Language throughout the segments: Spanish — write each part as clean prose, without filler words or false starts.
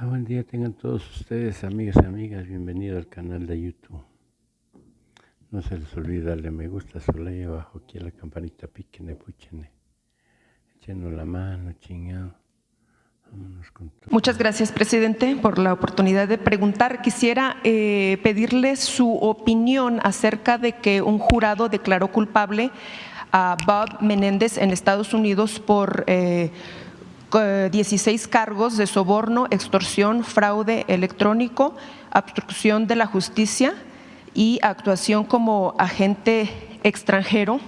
Buen día tengan todos ustedes, amigas y amigas. Bienvenido al canal de YouTube. No se les olvide darle me gusta, solo ahí abajo, aquí a la campanita, píquenle, púchenle. Échenos la mano, chingado. Vámonos con todo. Muchas gracias, presidente, por la oportunidad de preguntar. Quisiera pedirle su opinión acerca de que un jurado declaró culpable a Bob Menéndez en Estados Unidos por 16 cargos de soborno, extorsión, fraude electrónico, obstrucción de la justicia y actuación como agente extranjero,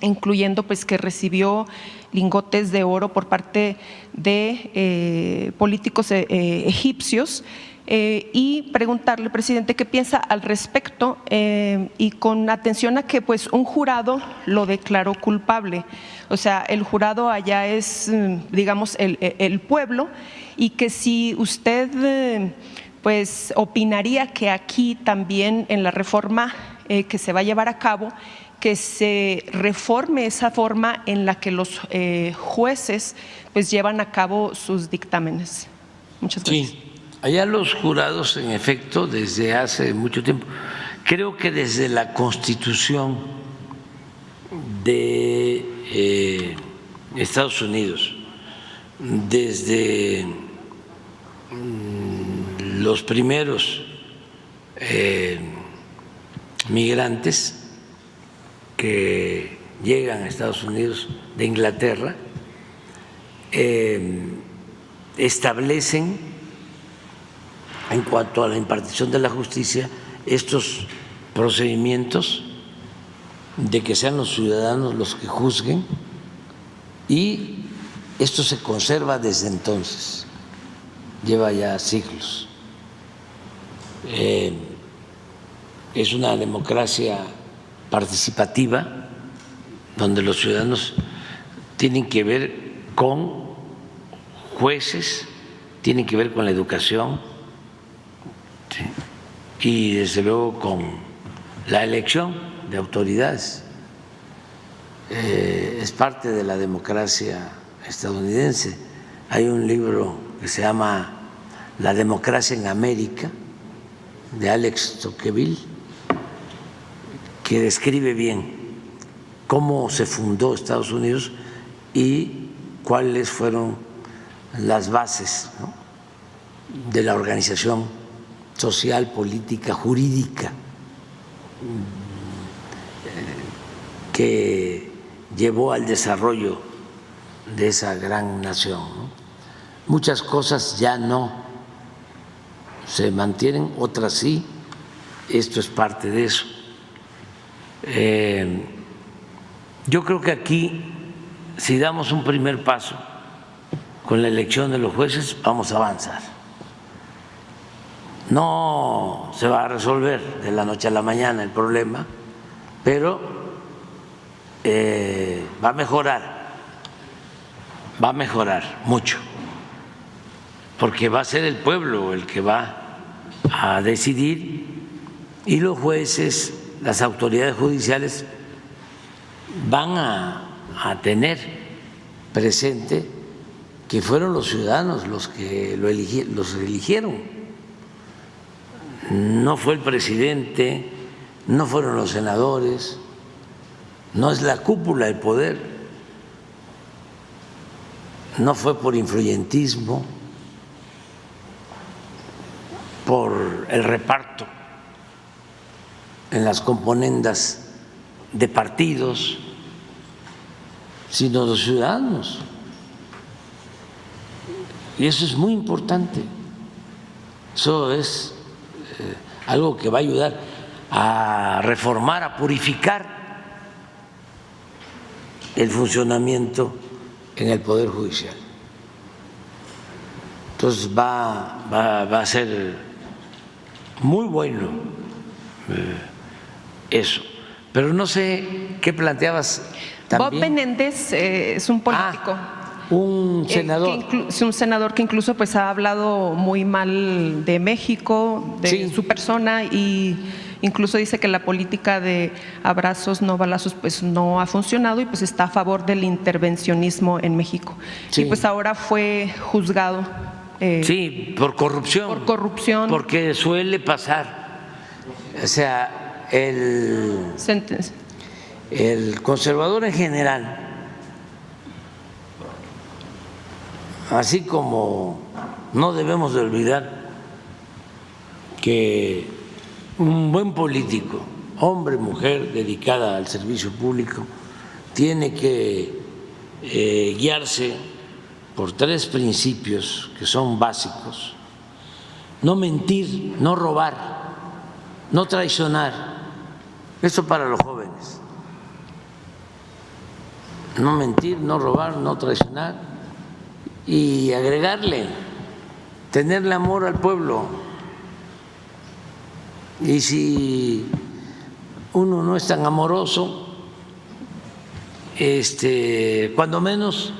incluyendo pues que recibió lingotes de oro por parte de políticos egipcios. Y preguntarle, presidente, qué piensa al respecto y con atención a que pues un jurado lo declaró culpable. O sea, el jurado allá es, digamos, el pueblo, y que si usted pues opinaría que aquí también en la reforma que se va a llevar a cabo, que se reforme esa forma en la que los jueces pues llevan a cabo sus dictámenes. Muchas gracias. Sí, allá los jurados, en efecto, desde hace mucho tiempo, creo que desde la Constitución de Estados Unidos, desde los primeros migrantes que llegan a Estados Unidos de Inglaterra, establecen en cuanto a la impartición de la justicia estos procedimientos de que sean los ciudadanos los que juzguen, y esto se conserva desde entonces, lleva ya siglos. Es una democracia participativa donde los ciudadanos tienen que ver con jueces, tienen que ver con la educación, ¿sí? Y desde luego con la elección de autoridades. Es parte de la democracia estadounidense. Hay un libro que se llama La democracia en América, de Alex Tocqueville, que describe bien cómo se fundó Estados Unidos y cuáles fueron las bases, ¿no?, de la organización social, política, jurídica que llevó al desarrollo de esa gran nación, ¿no? Muchas cosas ya no se mantienen, otras sí. Esto es parte de eso. Yo creo que aquí, si damos un primer paso con la elección de los jueces, vamos a avanzar. No se va a resolver de la noche a la mañana el problema, pero va a mejorar mucho, porque va a ser el pueblo el que va a decidir, y los jueces, las autoridades judiciales van a tener presente que fueron los ciudadanos los que los eligieron. No fue el presidente, no fueron los senadores, no es la cúpula del poder, no fue por influyentismo, por el reparto en las componendas de partidos, sino los ciudadanos. Y eso es muy importante. Eso es algo que va a ayudar a reformar, a purificar el funcionamiento en el Poder Judicial. Entonces va a ser muy bueno eso. Pero no sé qué planteabas también. Bob Menéndez es un político. Un senador. Un senador que incluso pues ha hablado muy mal de México, de su persona, y incluso dice que la política de abrazos no balazos pues no ha funcionado, y pues está a favor del intervencionismo en México. Y pues ahora fue juzgado sí, por corrupción. Por corrupción. Porque suele pasar. O sea, el conservador en general, así como no debemos de olvidar que un buen político, hombre, mujer, dedicada al servicio público, tiene que guiarse por 3 principios que son básicos: no mentir, no robar, no traicionar. Eso para los jóvenes. No mentir, no robar, no traicionar. Y agregarle, tenerle amor al pueblo. Y si uno no es tan amoroso, cuando menos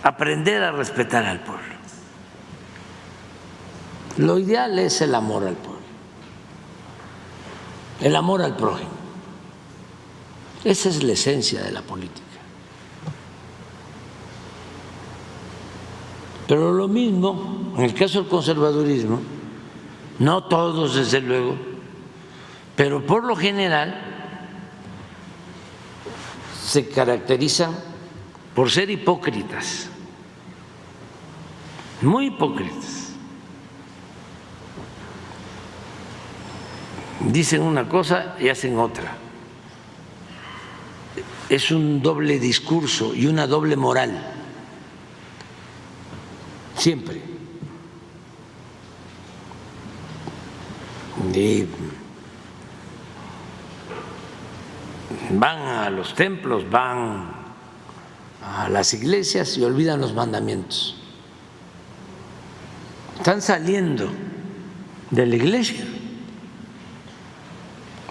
aprender a respetar al pueblo. Lo ideal es el amor al pueblo, el amor al prójimo. Esa es la esencia de la política. Pero lo mismo en el caso del conservadurismo, no todos desde luego, pero por lo general se caracterizan por ser hipócritas, muy hipócritas. Dicen una cosa y hacen otra. Es un doble discurso y una doble moral, siempre. Y van a los templos, van a las iglesias y olvidan los mandamientos. Están saliendo de la iglesia,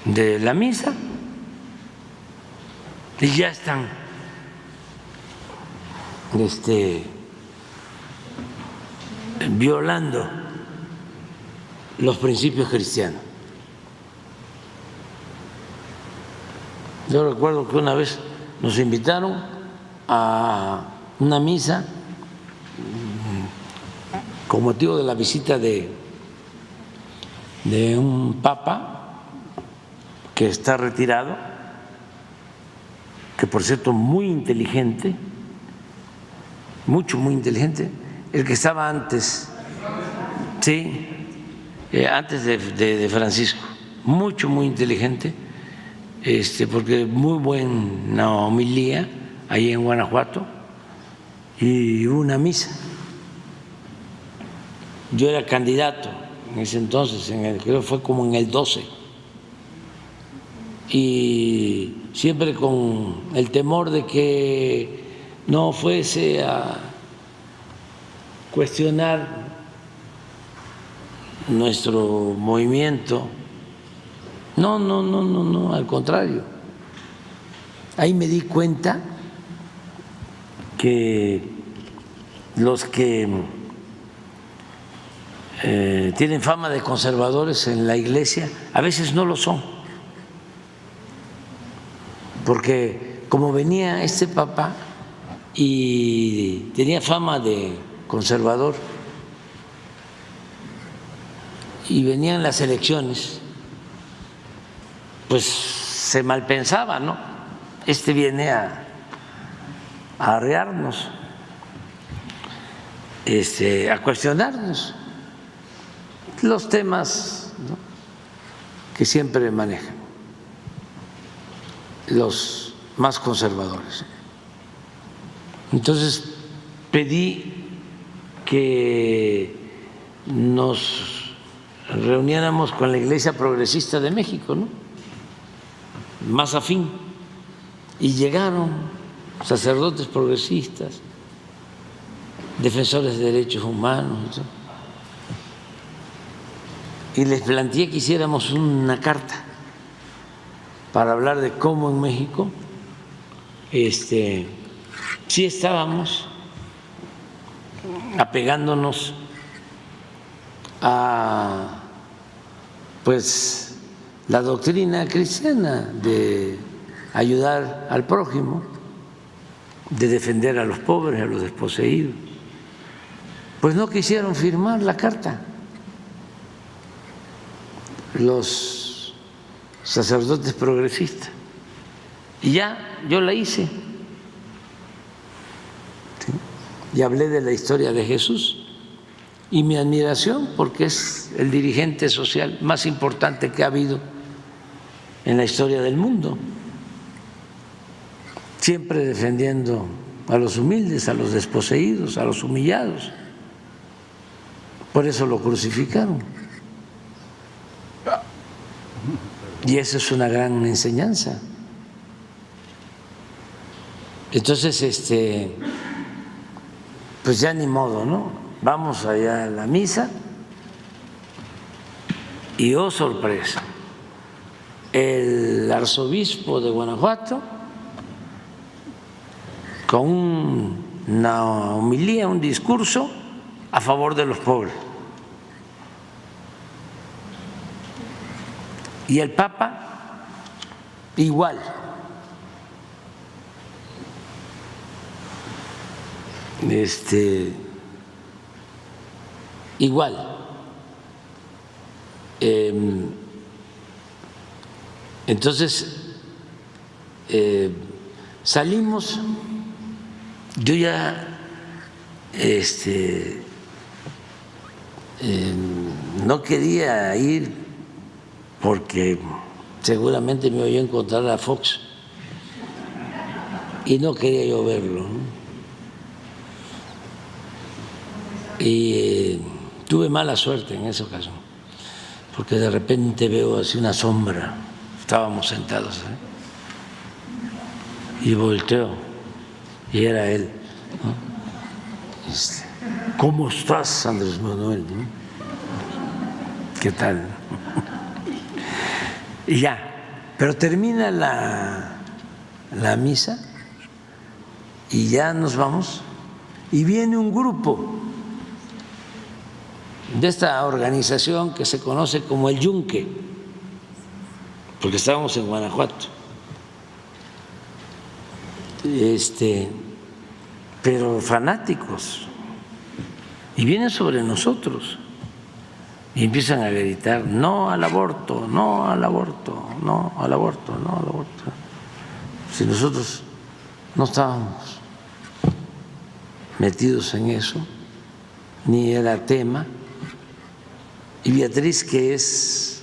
de la misa, y ya están violando los principios cristianos. Yo recuerdo que una vez nos invitaron a una misa con motivo de la visita de un papa que está retirado, que por cierto muy inteligente, muy inteligente, el que estaba antes, sí, antes de Francisco, muy inteligente, porque muy buena homilía ahí en Guanajuato, y hubo una misa. Yo era candidato en ese entonces, creo que fue como en el 12, y siempre con el temor de que no fuese a cuestionar nuestro movimiento. No, al contrario. Ahí me di cuenta que los que tienen fama de conservadores en la iglesia a veces no lo son, porque como venía este papa y tenía fama de conservador y venían las elecciones, pues se malpensaba, ¿no? Viene a arrearnos, a cuestionarnos los temas, ¿no?, que siempre manejan los más conservadores. Entonces pedí que nos reuniéramos con la Iglesia Progresista de México, ¿no?, más afín, y llegaron sacerdotes progresistas, defensores de derechos humanos, y les planteé que hiciéramos una carta para hablar de cómo en México sí estábamos apegándonos a pues la doctrina cristiana de ayudar al prójimo, de defender a los pobres, a los desposeídos, pues no quisieron firmar la carta los sacerdotes progresistas. Y ya yo la hice. ¿Sí? Y hablé de la historia de Jesús y mi admiración porque es el dirigente social más importante que ha habido en la historia del mundo, siempre defendiendo a los humildes, a los desposeídos, a los humillados. Por eso lo crucificaron. Y eso es una gran enseñanza. Entonces, pues ya ni modo, ¿no? Vamos allá a la misa y oh sorpresa, el arzobispo de Guanajuato con una homilía, un discurso a favor de los pobres. Y el Papa igual. Igual. Entonces, salimos, yo ya no quería ir porque seguramente me iba a encontrar a Fox y no quería yo verlo, ¿no? Y tuve mala suerte en esa ocasión, porque de repente veo así una sombra, estábamos sentados, y volteo y era él, ¿no? ¿Cómo estás, Andrés Manuel? ¿No? ¿Qué tal? Y ya, pero termina la misa y ya nos vamos y viene un grupo de esta organización que se conoce como el Yunque, porque estábamos en Guanajuato, pero fanáticos, y vienen sobre nosotros y empiezan a gritar no al aborto, no al aborto, no al aborto, no al aborto. Si nosotros no estábamos metidos en eso, ni era tema. Y Beatriz, que es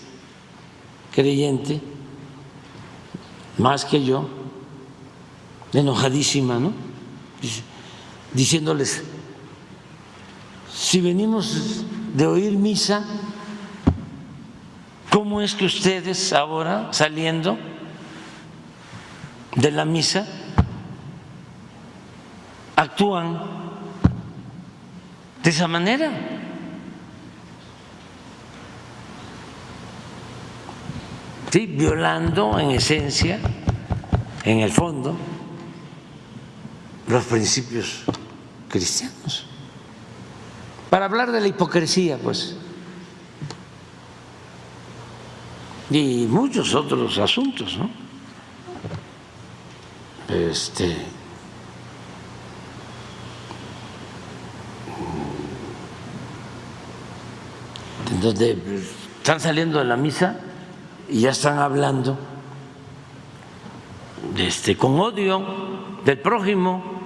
creyente, más que yo, enojadísima, ¿no? Diciéndoles, si venimos de oír misa, ¿cómo es que ustedes ahora, saliendo de la misa, actúan de esa manera? Sí, violando en esencia, en el fondo, los principios cristianos. Para hablar de la hipocresía, pues, y muchos otros asuntos, ¿no? Entonces, están saliendo de la misa y ya están hablando con odio del prójimo.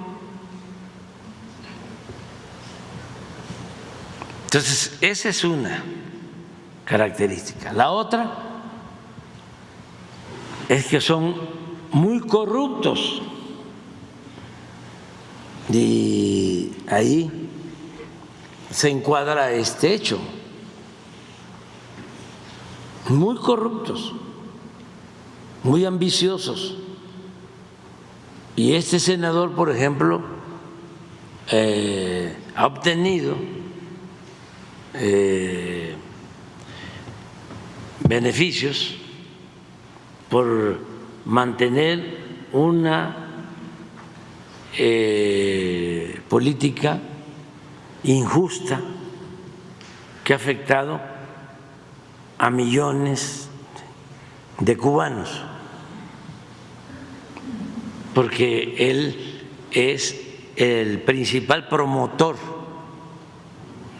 Entonces, esa es una característica. La otra es que son muy corruptos y ahí se encuadra este hecho. Muy corruptos, muy ambiciosos. Y este senador, por ejemplo, ha obtenido beneficios por mantener una política injusta que ha afectado a millones de cubanos, porque él es el principal promotor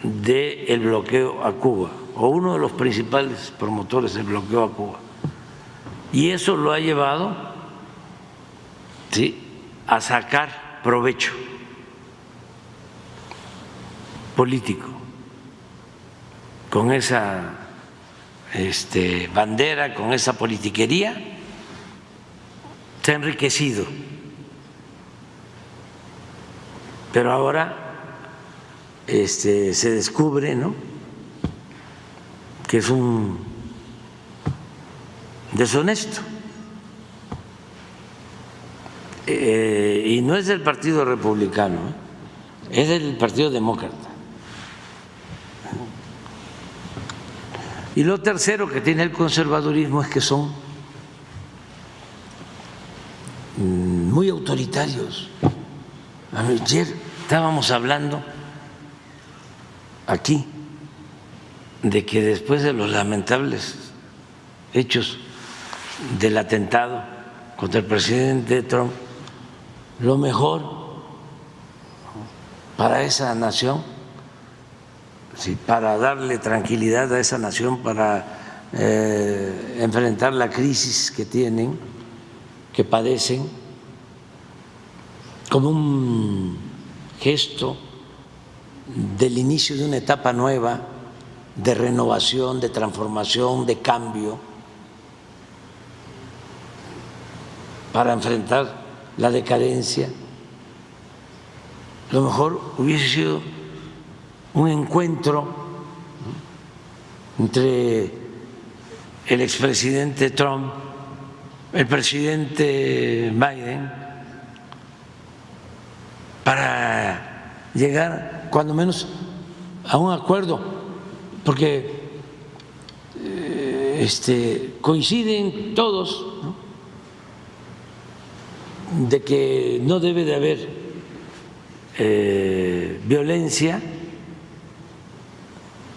del bloqueo a Cuba, o uno de los principales promotores del bloqueo a Cuba. Y eso lo ha llevado, ¿sí?, a sacar provecho político con esa bandera, con esa politiquería. Se ha enriquecido, pero ahora se descubre, ¿no?, que es un deshonesto, y no es del Partido Republicano, es del Partido Demócrata. Y lo tercero que tiene el conservadurismo es que son muy autoritarios. Ayer estábamos hablando aquí de que después de los lamentables hechos del atentado contra el presidente Trump, lo mejor para esa nación, sí, para darle tranquilidad a esa nación, para enfrentar la crisis que tienen, que padecen, como un gesto del inicio de una etapa nueva, de renovación, de transformación, de cambio, para enfrentar la decadencia. Lo mejor hubiese sido un encuentro entre el expresidente Trump, el presidente Biden, para llegar cuando menos a un acuerdo, porque coinciden todos, ¿no?, de que no debe de haber violencia,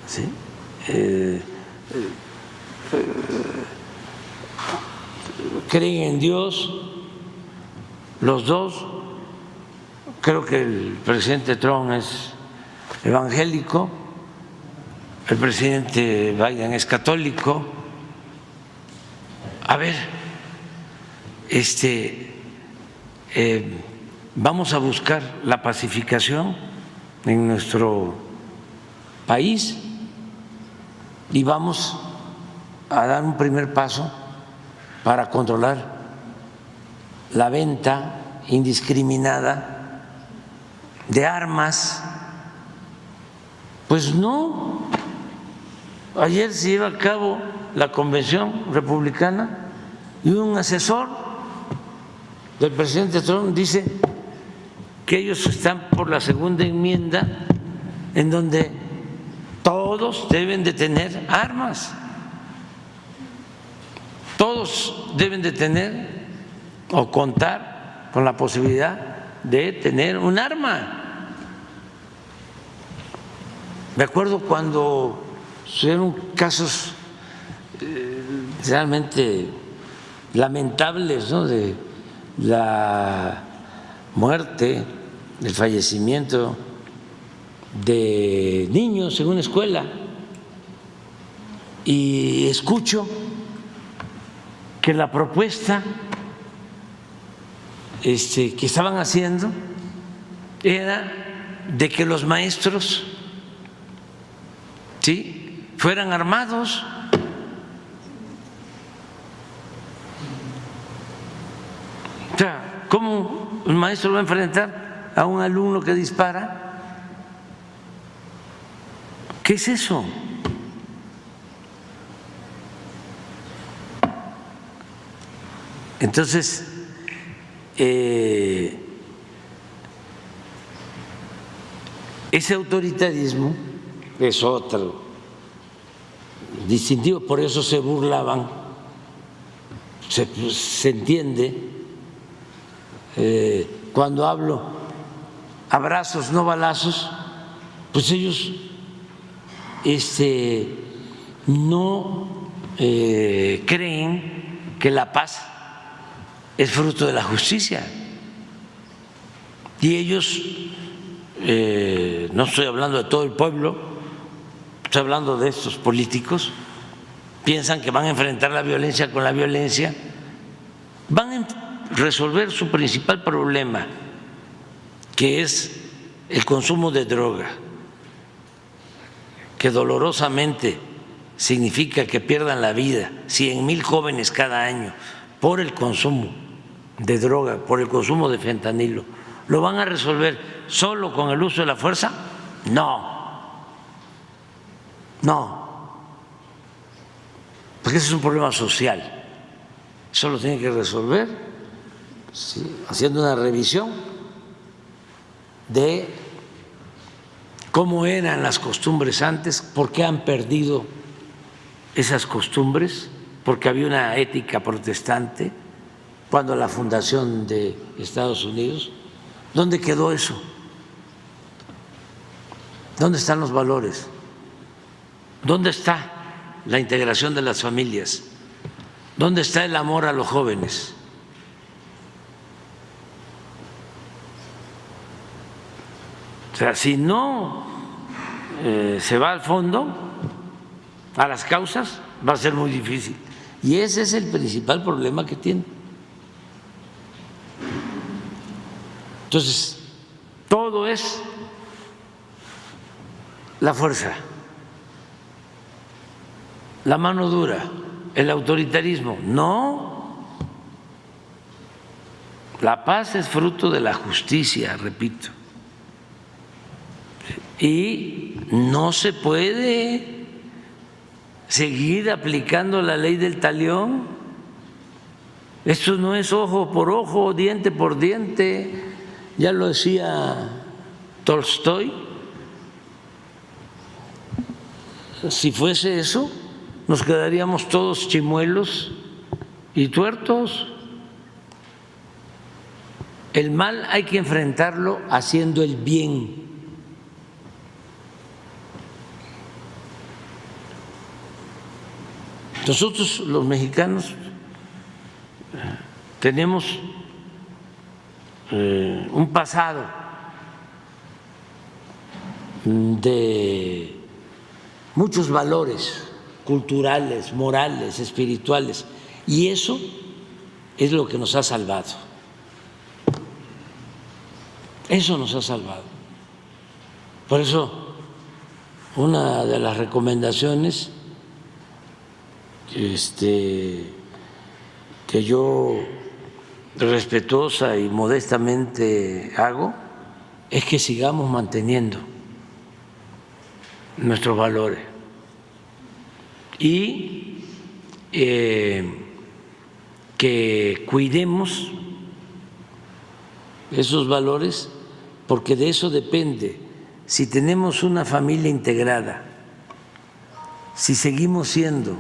¿sí?, creen en Dios los dos. Creo que el presidente Trump es evangélico, el presidente Biden es católico. A ver, vamos a buscar la pacificación en nuestro país y vamos a dar un primer paso para controlar la venta indiscriminada de armas. Pues no, ayer se lleva a cabo la convención republicana y un asesor del presidente Trump dice que ellos están por la segunda enmienda, en donde todos deben de tener armas, todos deben de tener o contar con la posibilidad de tener un arma. Me acuerdo cuando sucedieron casos realmente lamentables, ¿no?, de la muerte, del fallecimiento de niños en una escuela, y escucho que la propuesta que estaban haciendo era de que los maestros, ¿sí?, fueran armados. O sea, ¿cómo un maestro va a enfrentar a un alumno que dispara? ¿Qué es eso? Entonces, ese autoritarismo es otro distintivo, por eso se burlaban, se entiende cuando hablo abrazos, no balazos, pues ellos no creen que la paz es fruto de la justicia. Y ellos, no estoy hablando de todo el pueblo, estoy hablando de estos políticos, piensan que van a enfrentar la violencia con la violencia, van a resolver su principal problema, que es el consumo de droga, que dolorosamente significa que pierdan la vida 100,000 jóvenes cada año por el consumo de droga, por el consumo de fentanilo. ¿Lo van a resolver solo con el uso de la fuerza? No, porque ese es un problema social. Eso lo tienen que resolver haciendo una revisión de cómo eran las costumbres antes, por qué han perdido esas costumbres, porque había una ética protestante cuando la fundación de Estados Unidos. ¿Dónde quedó eso? ¿Dónde están los valores? ¿Dónde está la integración de las familias? ¿Dónde está el amor a los jóvenes? O sea, si no se va al fondo, a las causas, va a ser muy difícil. Y ese es el principal problema que tiene. Entonces, todo es la fuerza, la mano dura, el autoritarismo. No, la paz es fruto de la justicia, repito. Y no se puede seguir aplicando la ley del talión. Esto no es ojo por ojo, diente por diente. Ya lo decía Tolstoy. Si fuese eso, nos quedaríamos todos chimuelos y tuertos. El mal hay que enfrentarlo haciendo el bien. Nosotros los mexicanos tenemos un pasado de muchos valores culturales, morales, espirituales, y eso es lo que nos ha salvado. Eso nos ha salvado. Por eso, una de las recomendaciones que yo respetuosa y modestamente hago es que sigamos manteniendo nuestros valores y que cuidemos esos valores, porque de eso depende si tenemos una familia integrada, si seguimos siendo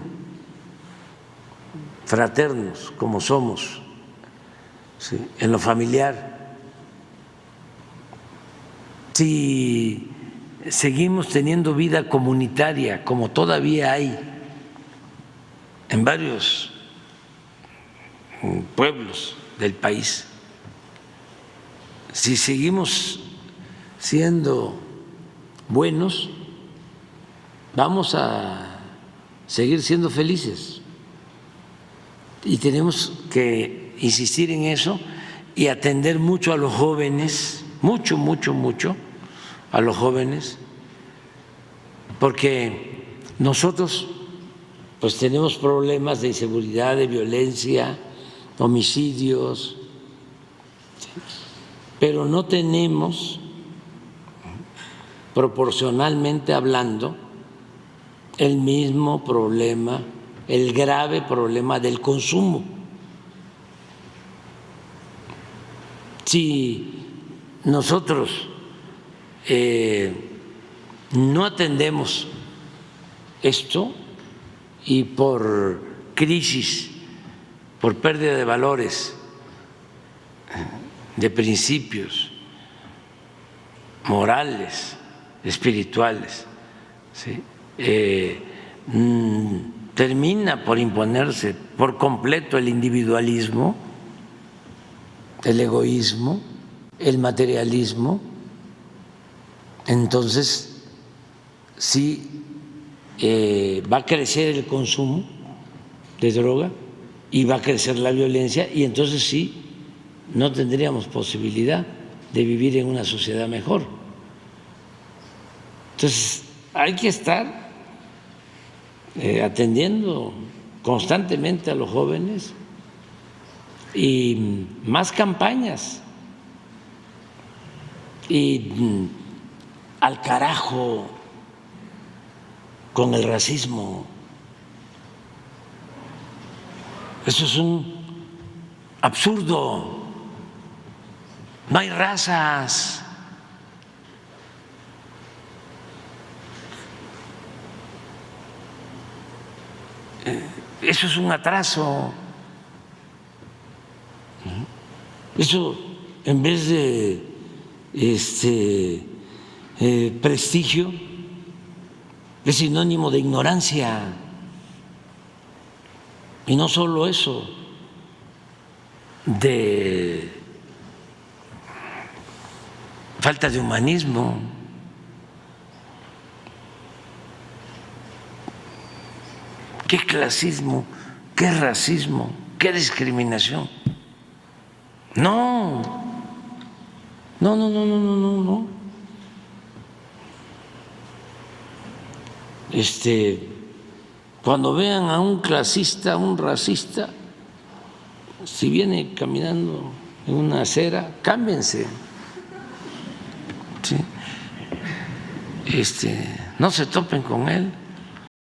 fraternos como somos, ¿sí?, en lo familiar, si seguimos teniendo vida comunitaria como todavía hay en varios pueblos del país, si seguimos siendo buenos, vamos a seguir siendo felices. Y tenemos que insistir en eso y atender mucho a los jóvenes, mucho a los jóvenes, porque nosotros pues tenemos problemas de inseguridad, de violencia, homicidios, pero no tenemos, proporcionalmente hablando, el mismo problema, el grave problema del consumo. Si nosotros no atendemos esto y por crisis, por pérdida de valores, de principios morales, espirituales, ¿sí?, termina por imponerse por completo el individualismo, el egoísmo, el materialismo. Entonces, sí va a crecer el consumo de droga y va a crecer la violencia, y entonces sí, no tendríamos posibilidad de vivir en una sociedad mejor. Entonces, hay que estar atendiendo constantemente a los jóvenes y más campañas. Y al carajo con el racismo. Eso es un absurdo. No hay razas. Eso es un atraso. Eso, en vez de prestigio, es sinónimo de ignorancia. Y no solo eso, de falta de humanismo. ¿Qué clasismo? ¿Qué racismo? ¿Qué discriminación? No, no, no, no, no, no, no, no. Cuando vean a un clasista, a un racista, si viene caminando en una acera, cámbiense. ¿Sí? No se topen con él.